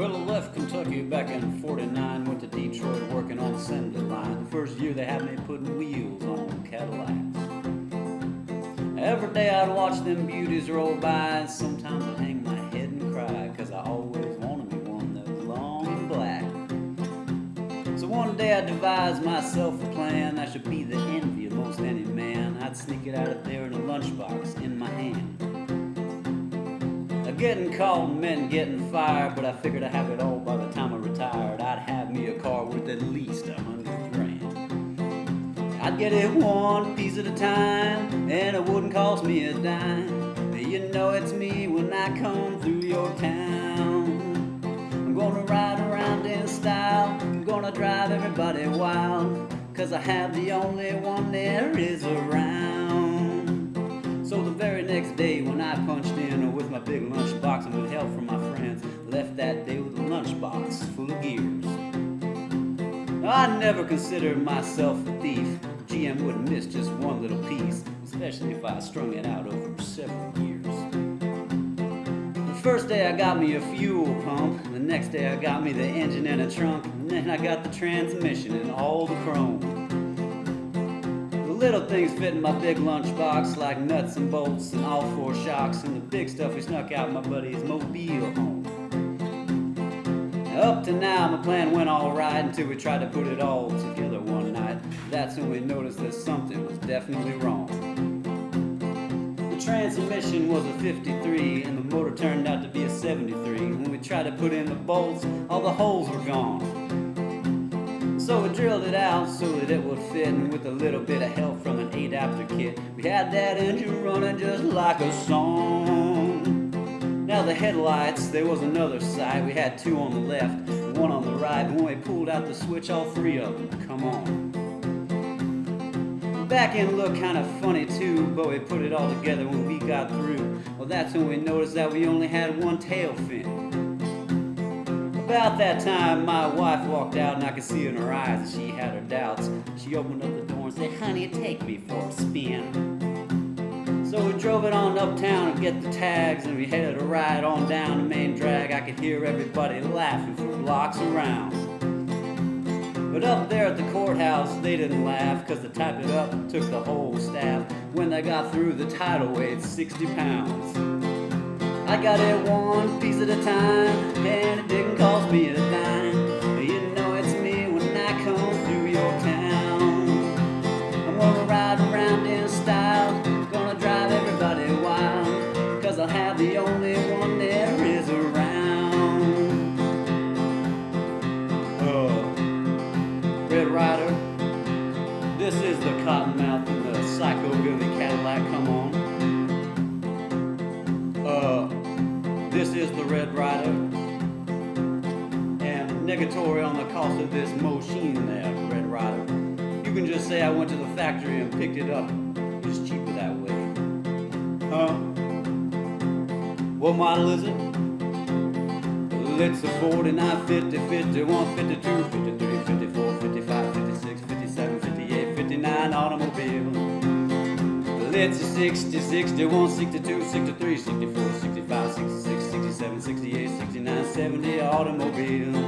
Well, I left Kentucky back in '49, went to Detroit working on the assembly line. The first year they had me putting wheels on Cadillacs. Every day I'd watch them beauties roll by, and sometimes I'd hang my head and cry, 'cause I always wanted me one that was long and black. So one day I devised myself a plan that should be the envy of most any man. I'd sneak it out of there in a lunchbox in my hand. Getting caught meant getting fired, but I figured I'd have it all by the time I retired. I'd have me a car worth at least $100,000. I'd get it one piece at a time, and it wouldn't cost me a dime. You know it's me when I come through your town. I'm gonna ride around in style, I'm gonna drive everybody wild, 'cause I have the only one there is around. So the very next day when I punched in with my big lunchbox and with help from my friends, left that day with a lunchbox full of gears. I never considered myself a thief. GM wouldn't miss just one little piece, especially if I strung it out over several years. The first day I got me a fuel pump, the next day I got me the engine and a trunk, and then I got the transmission and all the chrome. Little things fit in my big lunchbox, like nuts and bolts and all four shocks, and the big stuff we snuck out my buddy's mobile home. Up to now my plan went all right until we tried to put it all together one night. That's when we noticed that something was definitely wrong. The transmission was a 53 and the motor turned out to be a 73. When we tried to put in the bolts, all the holes were gone. So we drilled it out so that it would fit, and with a little bit of help from an adapter kit, we had that engine running just like a song. Now the headlights, there was another sight. We had two on the left, one on the right, but when we pulled out the switch, all three of them come on. The back end looked kind of funny too, but we put it all together when we got through. Well, that's when we noticed that we only had one tail fin. About that time, my wife walked out, and I could see in her eyes that she had her doubts. She opened up the door and said, "Honey, take me for a spin." So we drove it on uptown and get the tags, and we headed a ride on down the main drag. I could hear everybody laughing for blocks around. But up there at the courthouse, they didn't laugh, 'cause to type it up took the whole staff. When they got through, the title weighed 60 pounds. I got it one piece at a time, and it didn't cost me a dime. You know it's me when I come through your town. I'm gonna ride around in style, gonna drive everybody wild, 'cause I'll have the only one there is around. Red Ryder, this is the Cottonmouth and the Psycho Billy Cadillac, come on. This is the Red Ryder, and negatory on the cost of this machine there, Red Ryder. You can just say I went to the factory and picked it up. It's cheaper that way. What model is it? Well, it's a 49, 50, 51, 52, 53, 54, 55, 56, 57, 58, 59 automobile. It's a 60, 61, 62, 63, 64, 65, 66, 67, 68, 69, 70 automobile.